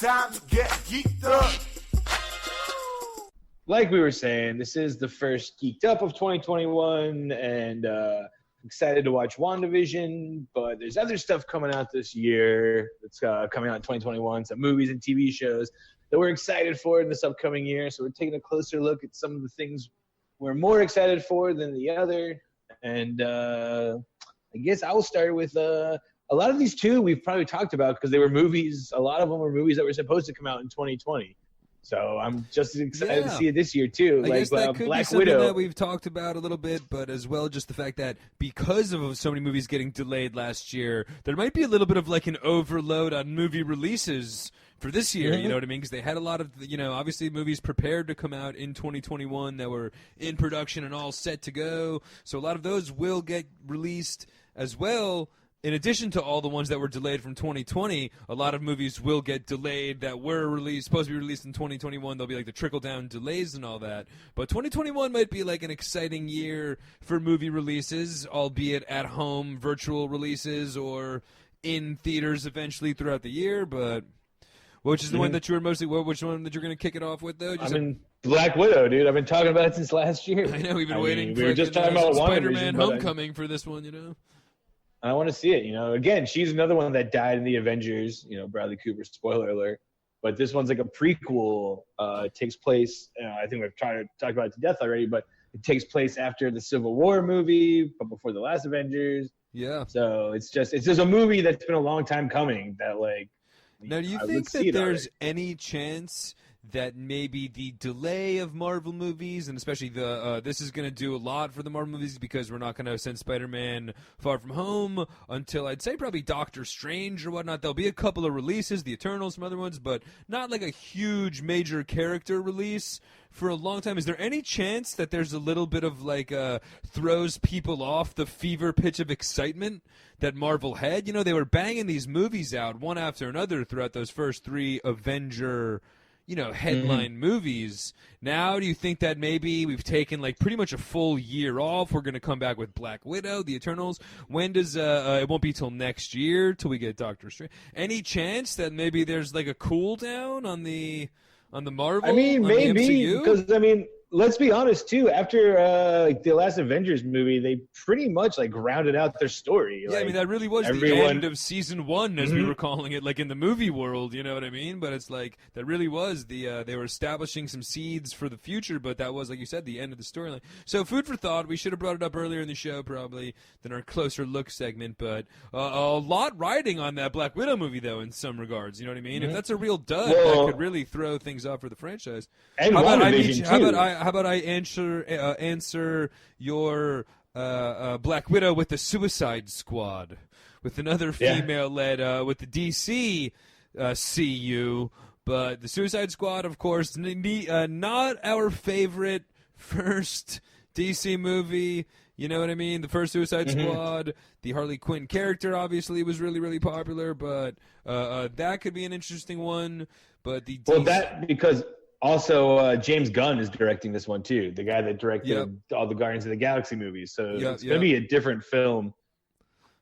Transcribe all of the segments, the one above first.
time to get geeked up. Like we were saying, this is the first Geeked Up of 2021, and excited to watch WandaVision, but there's other stuff coming out this year that's coming out in 2021, some movies and TV shows that we're excited for in this upcoming year. So we're taking a closer look at some of the things we're more excited for than the other. And I guess I'll start with a lot of these too we've probably talked about because they were movies. A lot of them were movies that were supposed to come out in 2020. So I'm just excited to see it this year too. I guess that could Black be something Widow that we've talked about a little bit, but as well just the fact that because of so many movies getting delayed last year, there might be a little bit of like an overload on movie releases for this year, you know what I mean? Because they had a lot of, obviously movies prepared to come out in 2021 that were in production and all set to go. So a lot of those will get released as well. In addition to all the ones that were delayed from 2020, a lot of movies will get delayed that were supposed to be released in 2021. There'll be like the trickle-down delays and all that. But 2021 might be like an exciting year for movie releases, albeit at home virtual releases or in theaters eventually throughout the year. But which is the one that you were which one that you're going to kick it off with, though? Black Widow, dude. I've been talking about it since last year. I know, we've been waiting we were just talking about Spider-Man Homecoming for this one, I want to see it, Again, she's another one that died in the Avengers, Bradley Cooper, spoiler alert. But this one's like a prequel. It takes place, I think we've tried to talk about it to death already, but it takes place after the Civil War movie, but before the last Avengers. Yeah. So it's just a movie that's been a long time coming that, like, now, do you think that there's any chance that maybe the delay of Marvel movies, and especially this is going to do a lot for the Marvel movies because we're not going to send Spider-Man Far From Home until I'd say probably Doctor Strange or whatnot. There'll be a couple of releases, the Eternals, some other ones, but not like a huge major character release for a long time. Is there any chance that there's a little bit of like throws people off the fever pitch of excitement that Marvel had? They were banging these movies out one after another throughout those first three Avenger headline movies. Now, do you think that maybe we've taken like pretty much a full year off? We're going to come back with Black Widow, the Eternals. When does it won't be till next year till we get Doctor Strange? Any chance that maybe there's like a cool down on the Marvel? Maybe because let's be honest too. After the last Avengers movie, they pretty much like rounded out their story. Yeah, that really was the end of season one, as we were calling it, like in the movie world. You know what I mean? But it's like that really was the they were establishing some seeds for the future, but that was, like you said, the end of the storyline. So food for thought. We should have brought it up earlier in the show, probably than our closer look segment. But a lot riding on that Black Widow movie, though, in some regards. You know what I mean? If that's a real dud, that could really throw things off for the franchise. And How about I answer your Black Widow with the Suicide Squad, with another female-led with the DC CU, but the Suicide Squad, of course, not our favorite first DC movie. You know what I mean? The first Suicide Squad, the Harley Quinn character obviously was really, really popular, but that could be an interesting one. But because also James Gunn is directing this one too, the guy that directed all the Guardians of the Galaxy movies. So it's going to be a different film.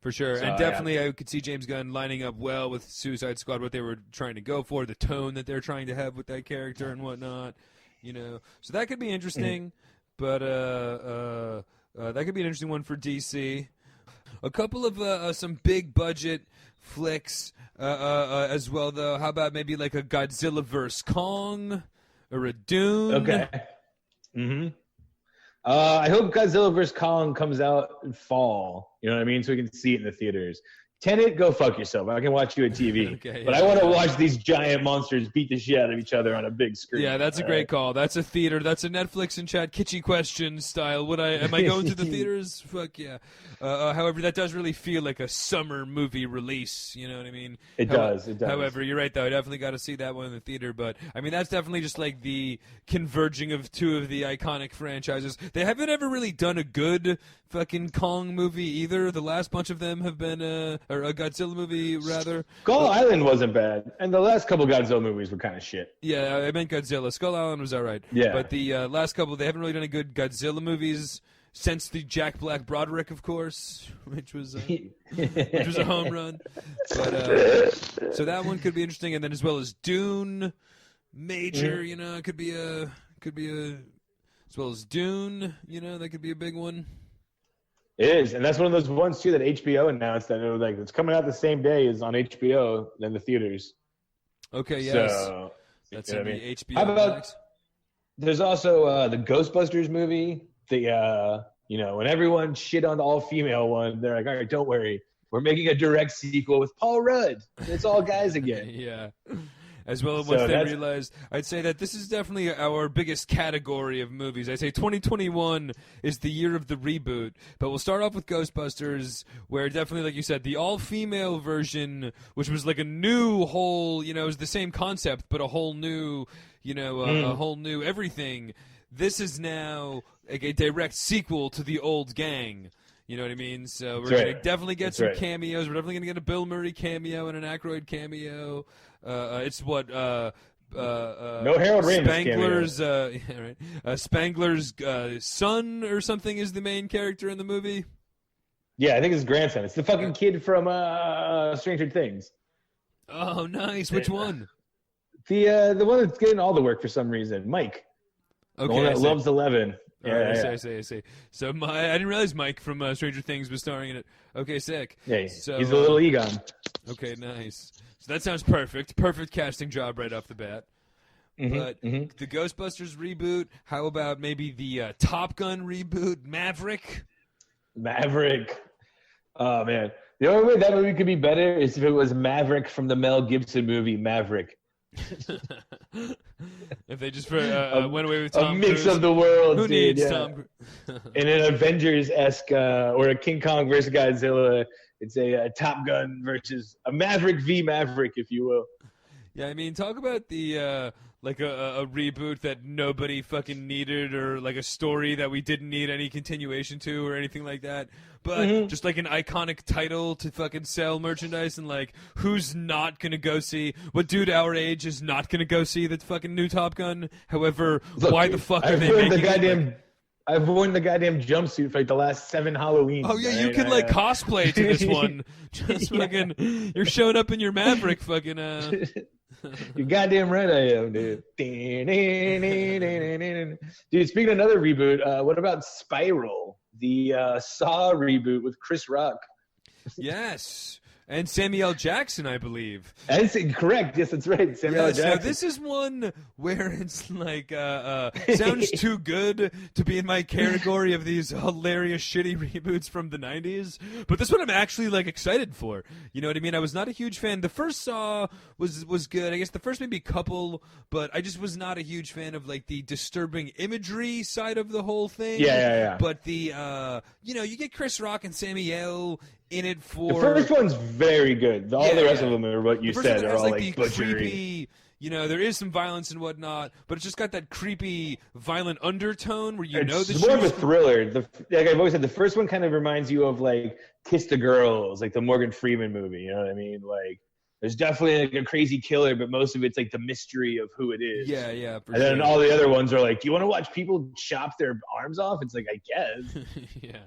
For sure. So, and definitely I could see James Gunn lining up well with Suicide Squad, what they were trying to go for, the tone that they're trying to have with that character and whatnot. So that could be interesting, but that could be an interesting one for DC. A couple of some big budget flicks as well, though. How about maybe like a Godzilla vs. Kong or a Dune? Okay. I hope Godzilla vs. Kong comes out in fall. You know what I mean? So we can see it in the theaters. Tenet, go fuck yourself. I can watch you at TV. But I want to watch these giant monsters beat the shit out of each other on a big screen. Yeah, that's a great call. That's a theater. That's a Netflix and chat kitschy question style. Am I going to the theaters? Fuck yeah. However, that does really feel like a summer movie release. You know what I mean? It does. However, you're right, though. I definitely got to see that one in the theater. But, that's definitely just like the converging of two of the iconic franchises. They haven't ever really done a good fucking Kong movie either. The last bunch of them have been or a Godzilla movie, rather. Skull Island wasn't bad, and the last couple Godzilla movies were kind of shit. Yeah, I meant Godzilla. Skull Island was all right. Yeah. But the last couple, they haven't really done any good Godzilla movies since the Jack Black Broderick, of course, which was a home run. But so that one could be interesting, and then as well as Dune, major, it could be a as well as Dune, that could be a big one. It is, and that's one of those ones too that HBO announced that it's coming out the same day as on HBO than the theaters. Okay, yes, so, that's in the HBO. How about Max. There's also the Ghostbusters movie. When everyone shit on the all-female one, they're like, all right, don't worry, we're making a direct sequel with Paul Rudd. It's all guys again. Yeah. As well as once they realized, I'd say that this is definitely our biggest category of movies. I'd say 2021 is the year of the reboot, but we'll start off with Ghostbusters, where definitely, like you said, the all-female version, which was like a new whole, it was the same concept, but a whole new, a whole new everything. This is now a direct sequel to the old gang. You know what I mean? So we're going to definitely get some cameos. We're definitely going to get a Bill Murray cameo and an Aykroyd cameo. It's what no Harold Ramis Spangler's Spangler's son or something is the main character in the movie. Yeah, I think it's his grandson. It's the fucking kid from Stranger Things. Oh, nice. Which one? The one that's getting all the work for some reason. Mike. Okay, the one that loves 11. I see. So I didn't realize Mike from Stranger Things was starring in it. Okay, sick. Yeah, so, he's a little Egon. Okay, nice. So that sounds perfect. Perfect casting job right off the bat. But the Ghostbusters reboot, how about maybe the Top Gun reboot, Maverick? Oh, man. The only way that movie could be better is if it was Maverick from the Mel Gibson movie, Maverick. If they just went away with Tom Cruise. A mix Cruise. of the worlds. Who needs Tom Cruise? In an Avengers-esque or a King Kong versus Godzilla, it's a Top Gun versus a Maverick v. Maverick, if you will. Yeah, I mean, talk about the like a reboot that nobody fucking needed, or like a story that we didn't need any continuation to or anything like that. But just like an iconic title to fucking sell merchandise, and like, who's not gonna go see? What dude our age is not gonna go see the fucking new Top Gun? However, look, why the fuck are they making it? I've worn the goddamn jumpsuit for like the last 7 Halloweens. Oh yeah, you can like cosplay to this one. Just fucking, you're showing up in your Maverick fucking. You're goddamn right I am, dude. Dude, speaking of another reboot, what about Spiral? The Saw reboot with Chris Rock. Yes. And Samuel L. Jackson, I believe. That's correct. Yes, that's right. Samuel L. Jackson. Now, this is one where it's like, sounds too good to be in my category of these hilarious, shitty reboots from the 90s. But this one I'm actually, like, excited for. You know what I mean? I was not a huge fan. The first Saw was good. I guess the first maybe couple, but I just was not a huge fan of, like, the disturbing imagery side of the whole thing. Yeah. But the, you get Chris Rock and Samuel in it for... The first one's very good. All the rest of them are what you said. Are all like butchery. Creepy, there is some violence and whatnot, but it's just got that creepy, violent undertone where it's more of a thriller. Like I've always said, the first one kind of reminds you of like Kiss the Girls, like the Morgan Freeman movie. You know what I mean? Like there's definitely like a crazy killer, but most of it's like the mystery of who it is. Yeah. And then all the other ones are like, do you want to watch people chop their arms off? It's like, I guess. Yeah.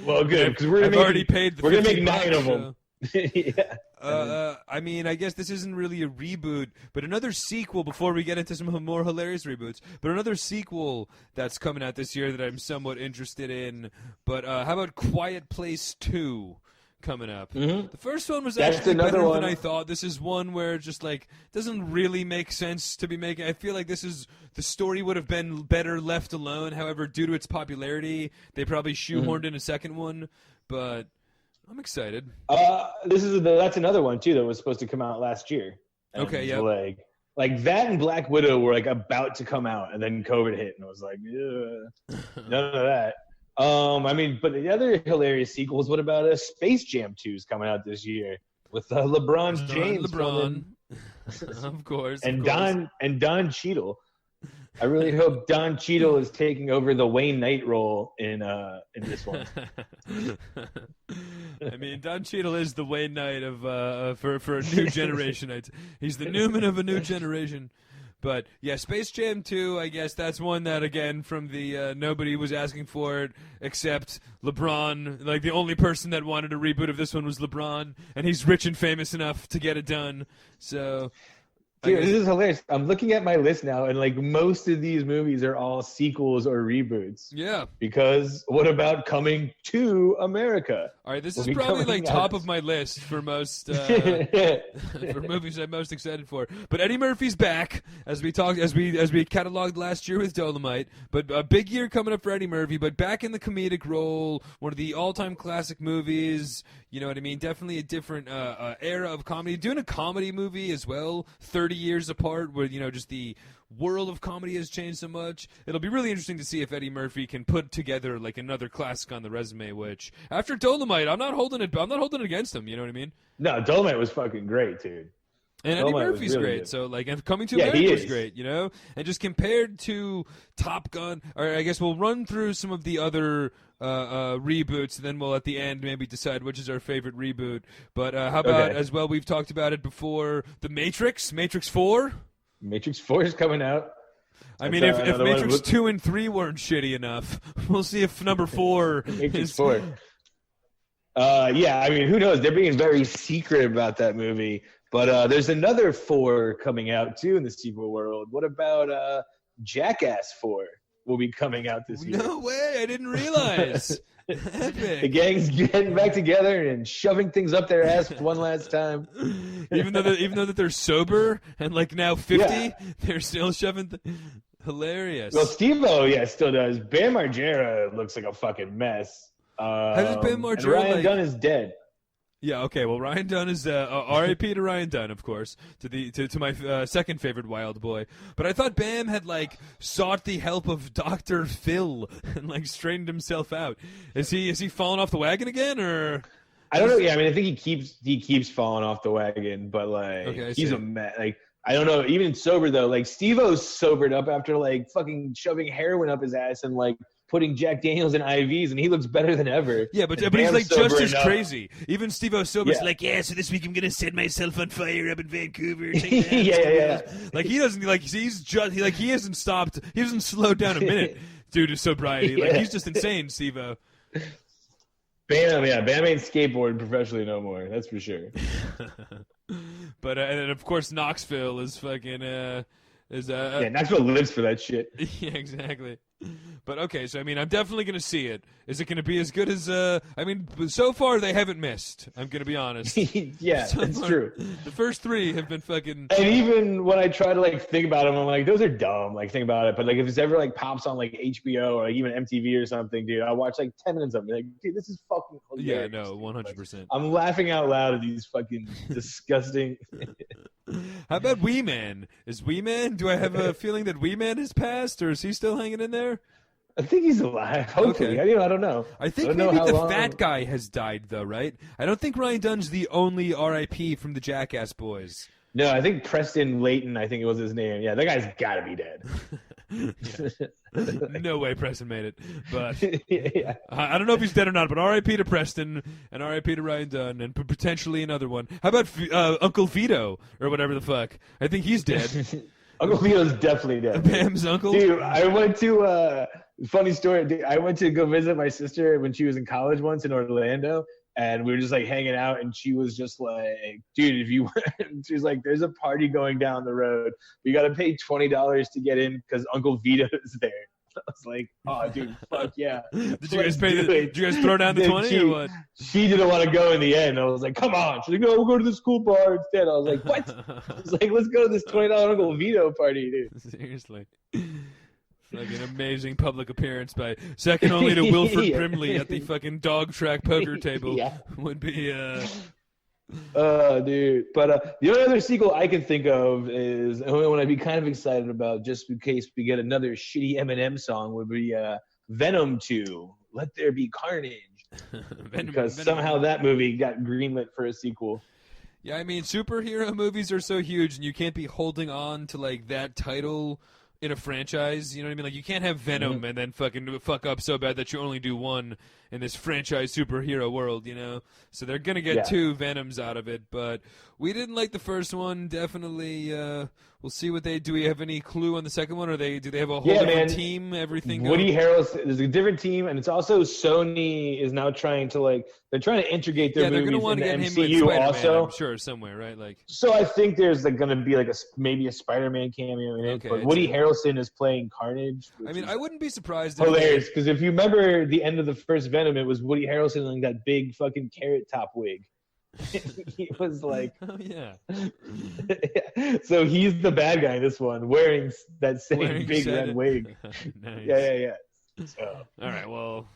Well, good, because we're already paid the we're gonna make $50, 9 of them. Yeah. I mean, I guess this isn't really a reboot, but another sequel before we get into some more hilarious reboots, but another sequel that's coming out this year that I'm somewhat interested in. But how about Quiet Place 2? Coming up. The first one was actually better than I thought. This is one where just like doesn't really make sense to be making. I feel like the story would have been better left alone. However, due to its popularity, they probably shoehorned in a second one. But I'm excited. That's another one too that was supposed to come out last year. Okay, yeah. Like that and Black Widow were like about to come out, and then COVID hit, and I was like, none of that. I mean, but the other hilarious sequels. What about Space Jam 2 is coming out this year with LeBron James, of course, and Don Cheadle. I really hope Don Cheadle is taking over the Wayne Knight role in this one. I mean, Don Cheadle is the Wayne Knight of for a new generation. He's the Newman of a new generation. But yeah, Space Jam 2, I guess that's one that, again, from the nobody was asking for it except LeBron. Like, the only person that wanted a reboot of this one was LeBron, and he's rich and famous enough to get it done. So... Dude, this is hilarious. I'm looking at my list now, and like most of these movies are all sequels or reboots. Yeah. Because what about Coming to America? All right, this is probably like top of my list for most for movies I'm most excited for. But Eddie Murphy's back, as we cataloged last year with Dolomite. But a big year coming up for Eddie Murphy. But back in the comedic role, one of the all-time classic movies. You know what I mean? Definitely a different era of comedy. Doing a comedy movie as well, 30 years apart, where, you know, just the world of comedy has changed so much. It'll be really interesting to see if Eddie Murphy can put together like another classic on the resume. Which after Dolomite, I'm not holding it against him. You know what I mean? No, Dolomite was fucking great, dude. And Eddie Murphy's really great, good. So like, and Coming to America was great, you know. And just compared to Top Gun, or I guess we'll run through some of the other reboots, and then we'll at the end maybe decide which is our favorite reboot. But how about as well? We've talked about it before. The Matrix 4. Matrix 4 is coming out. I mean, if Matrix 2 and 3 weren't shitty enough, we'll see if number 4 Matrix 4. Yeah, I mean, who knows? They're being very secret about that movie. But there's another 4 coming out, too, in the sequel world. What about Jackass 4 will be coming out this year? No way. I didn't realize. The gang's getting back together and shoving things up their ass one last time. Even though that they're sober and, like, now 50, they're still shoving hilarious. Well, Steve-O, still does. Bam Margera looks like a fucking mess. How does Bam Margera, Ryan Dunn is dead. Yeah, okay. Well, Ryan Dunn is R.I.P. to Ryan Dunn, of course, to my second favorite wild boy. But I thought Bam had like sought the help of Dr. Phil and like straightened himself out. Is he falling off the wagon again, or? I don't know. Yeah, I mean, I think he keeps falling off the wagon, but like he's a mess. Like I don't know. Even sober though, like Steve-O's sobered up after like fucking shoving heroin up his ass and like putting Jack Daniels in IVs, and he looks better than ever. Yeah, but he's like just as crazy. Even Steve-O sober's like, so this week I'm gonna set myself on fire up in Vancouver. Yeah. Like he doesn't he hasn't stopped. He hasn't slowed down a minute due to sobriety. Like he's just insane, Steve-O. Bam ain't skateboarding professionally no more. That's for sure. But and of course Knoxville is fucking Knoxville lives for that shit. Yeah, exactly. But okay, so I mean, I'm definitely going to see it. Is it going to be as good as? I mean, so far they haven't missed. I'm going to be honest. Yeah, that's true. The first 3 have been fucking. And even when I try to like think about them, I'm like, those are dumb. Like think about it, but like if it's ever like pops on like HBO or like, even MTV or something, dude, I'll watch like 10 minutes of it. Like, dude, this is fucking hilarious. Yeah, no, 100%. I'm laughing out loud at these fucking disgusting. How about Wee Man? Is Wee Man? Do I have a feeling that Wee Man has passed, or is he still hanging in there? I think he's alive. Hopefully, okay. I don't know. I think maybe the fat guy has died, though, right? I don't think Ryan Dunn's the only R.I.P. from the Jackass boys. No, I think Preston Layton, I think it was his name. Yeah, that guy's got to be dead. No way Preston made it. But yeah. I don't know if he's dead or not, but R.I.P. to Preston and R.I.P. to Ryan Dunn and potentially another one. How about Uncle Vito or whatever the fuck? I think he's dead. Uncle Vito's definitely dead. Bam's uncle? Dude, I went to funny story. Dude, I went to go visit my sister when she was in college once in Orlando, and we were just like hanging out, and she was just like, dude, if you she's like, there's a party going down the road. We got to pay $20 to get in because Uncle Vito is there. I was like, oh, dude, fuck yeah. Did you guys throw down the 20 or what? She didn't want to go in the end. I was like, come on. She's like, no, we'll go to the school bar instead. I was like, what? I was like, let's go to this $20 Uncle Vito party, dude. Seriously. Like an amazing public appearance by second only to Wilford Brimley at the fucking dog track poker table would be dude. But the only other sequel I can think of is the only one I'd be kind of excited about, just in case we get another shitty Eminem song, would be Venom 2. Let There Be Carnage. Because somehow that movie got greenlit for a sequel. Yeah, I mean, superhero movies are so huge, and you can't be holding on to like that title in a franchise, you know what I mean? Like, you can't have Venom and then fucking fuck up so bad that you only do one. in this franchise superhero world, So they're gonna get 2 Venoms out of it, but we didn't like the first one. Definitely, we'll see what they do. We have any clue on the second one, or do they have a whole different team? Everything. Woody Harrelson. There's a different team, and it's also Sony is now trying to they're trying to integrate their movies in the MCU him with Spider-Man, also. I'm sure somewhere, right? So I think there's going to be maybe a Spider-Man cameo in it. Okay, but Woody Harrelson is playing Carnage. I mean, I wouldn't be surprised. Hilarious, because if you remember the end of the first Venom, it was Woody Harrelson in that big fucking carrot top wig. He was like, oh yeah. So he's the bad guy in this one, wearing that same big red wig. Nice. Yeah. So. All right, well,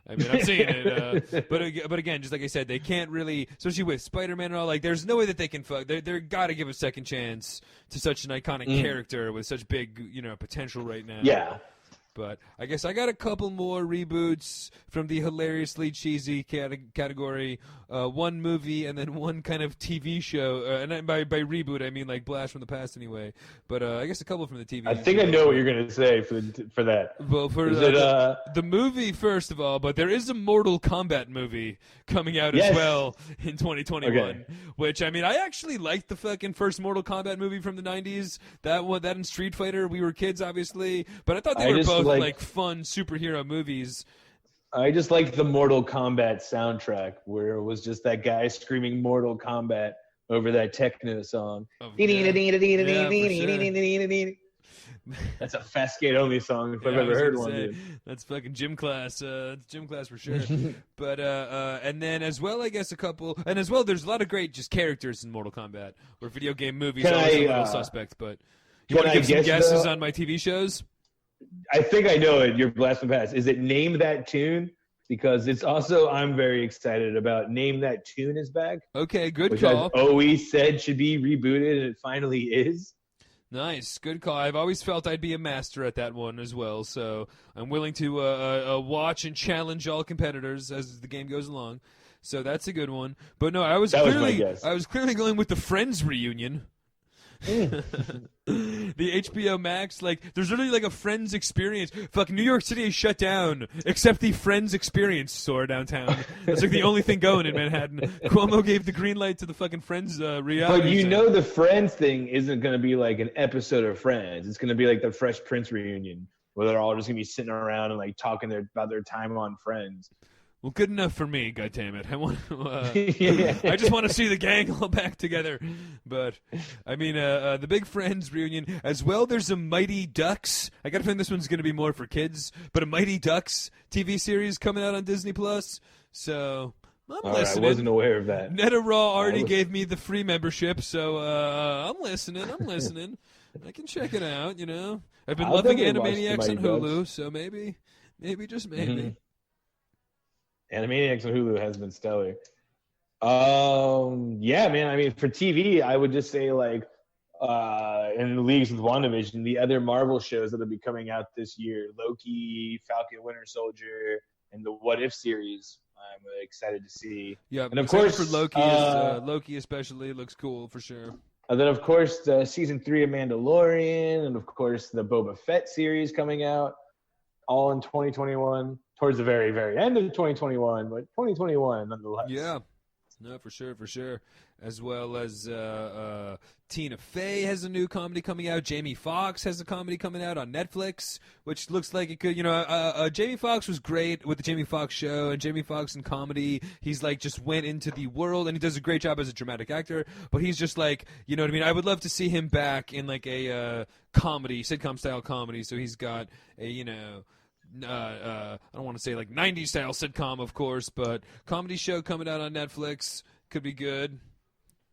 I mean, I'm seeing it, but again, just like I said, they can't really, especially with Spider-Man and all. There's no way that they can fuck. They're got to give a second chance to such an iconic character with such big, potential right now. Yeah. But I guess I got a couple more reboots from the hilariously cheesy category. One movie and then one kind of TV show. And by reboot, I mean Blast from the Past anyway. But I guess a couple from the TV I think show. I know what you're going to say for that. Well, for the movie, first of all, but there is a Mortal Kombat movie coming out as well in 2021. Which, I mean, I actually liked the fucking first Mortal Kombat movie from the 90s. That one, that and Street Fighter. We were kids, obviously. But I thought they were both fun superhero movies. I just like the Mortal Kombat soundtrack where it was just that guy screaming Mortal Kombat over that techno song. That's a Fast Skate Only song if I've ever heard one. Dude. That's fucking gym class. It's gym class for sure. But and then as well, I guess a couple, and as well, there's a lot of great just characters in Mortal Kombat. Where video game movies are always a little suspect. But you want to give some guesses on my TV shows? I think I know it. Your Blast from the Past. Is it Name That Tune? Because it's also, I'm very excited about Name That Tune is back. Okay, good which call. I've always said should be rebooted, and it finally is. Nice, good call. I've always felt I'd be a master at that one as well, so I'm willing to watch and challenge all competitors as the game goes along. So that's a good one. But no, I was clearly going with the Friends reunion. The HBO Max, there's literally a Friends experience. Fucking New York City is shut down, except the Friends experience store downtown. That's the only thing going in Manhattan. Cuomo gave the green light to the fucking Friends reality. But the Friends thing isn't going to be an episode of Friends. It's going to be the Fresh Prince reunion, where they're all just going to be sitting around and talking about their time on Friends. Well, good enough for me, goddammit. I want to, I just want to see the gang all back together. But, I mean, the big Friends reunion. As well, there's a Mighty Ducks. I got to think this one's going to be more for kids. But a Mighty Ducks TV series coming out on Disney+. So, I'm listening. I wasn't aware of that. NetAraw already gave me the free membership, so I'm listening. I can check it out, I've been loving Animaniacs on Hulu, so maybe just maybe. Mm-hmm. Animaniacs on Hulu has been stellar. Yeah, man. I mean, for TV, I would just say in the leagues with WandaVision, the other Marvel shows that will be coming out this year: Loki, Falcon, Winter Soldier, and the What If series. I'm excited to see. Yeah, and of course for Loki especially looks cool for sure. And then of course the season 3 of Mandalorian, and of course the Boba Fett series coming out, all in 2021. Towards the very, very end of 2021, but 2021 nonetheless. Yeah, no, for sure. As well as Tina Fey has a new comedy coming out. Jamie Foxx has a comedy coming out on Netflix, which looks like it could. Jamie Foxx was great with the Jamie Foxx Show, and Jamie Foxx in comedy, he's just went into the world, and he does a great job as a dramatic actor. But he's just you know what I mean. I would love to see him back in a comedy, sitcom style comedy. So he's got a I don't want to say 90s style sitcom, of course, but comedy show coming out on Netflix could be good.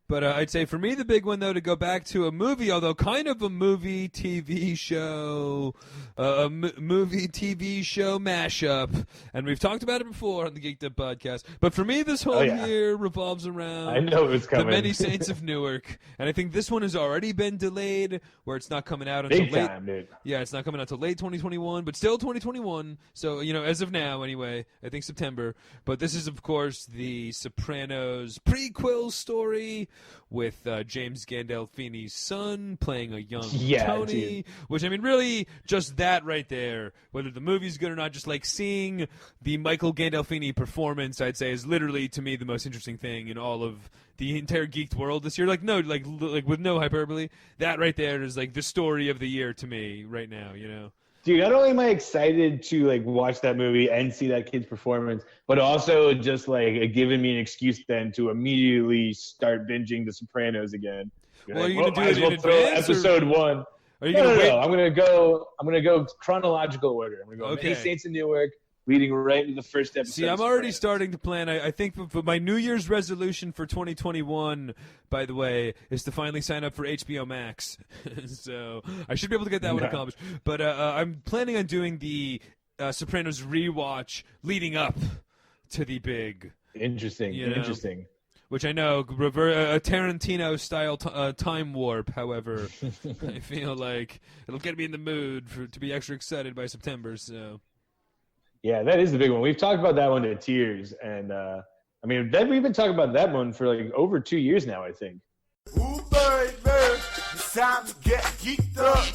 But I'd say for me the big one, though, to go back to a movie, although kind of a movie TV show, movie TV show mashup, and we've talked about it before on the Geeked Up Podcast. But for me, this whole year revolves around I know it's coming. The Many Saints of Newark, and I think this one has already been delayed, where it's not coming out until late. Time, dude. Yeah, it's not coming out until late 2021, but still 2021. So as of now, anyway, I think September. But this is, of course, the Sopranos prequel story. with James Gandolfini's son playing a young Yeah, Tony, dude. which, I mean, really, just that right there, whether the movie's good or not, just like seeing the Michael Gandolfini performance, I'd say, is literally, to me, the most interesting thing in all of the entire geeked world this year. Like, no, like with no hyperbole, that right there is like the story of the year to me right now, you know? Dude, not only am I excited to like watch that movie and see that kid's performance, but also just like giving me an excuse then to immediately start binging The Sopranos again. Well, are you gonna do might it as in throw advance, or- episode 1. Are you No, gonna no, wait? no. I'm gonna go chronological order. I'm gonna go Okay. Many Saints in Newark, leading right into the first episode. See, I'm of already Sopranos. starting to plan. I think for my New Year's resolution for 2021, by the way, is to finally sign up for HBO Max. So I should be able to get that one accomplished. But I'm planning on doing the Sopranos rewatch leading up to the big, Interesting. You know. Interesting. which I know a Tarantino-style time warp. However, I feel like it'll get me in the mood to be extra excited by September. So. Yeah, that is the big one. We've talked about that one to tears, and I mean, we've been talking about that one for like over 2 years now, I think. Ooh, baby, it's time to get geeked up.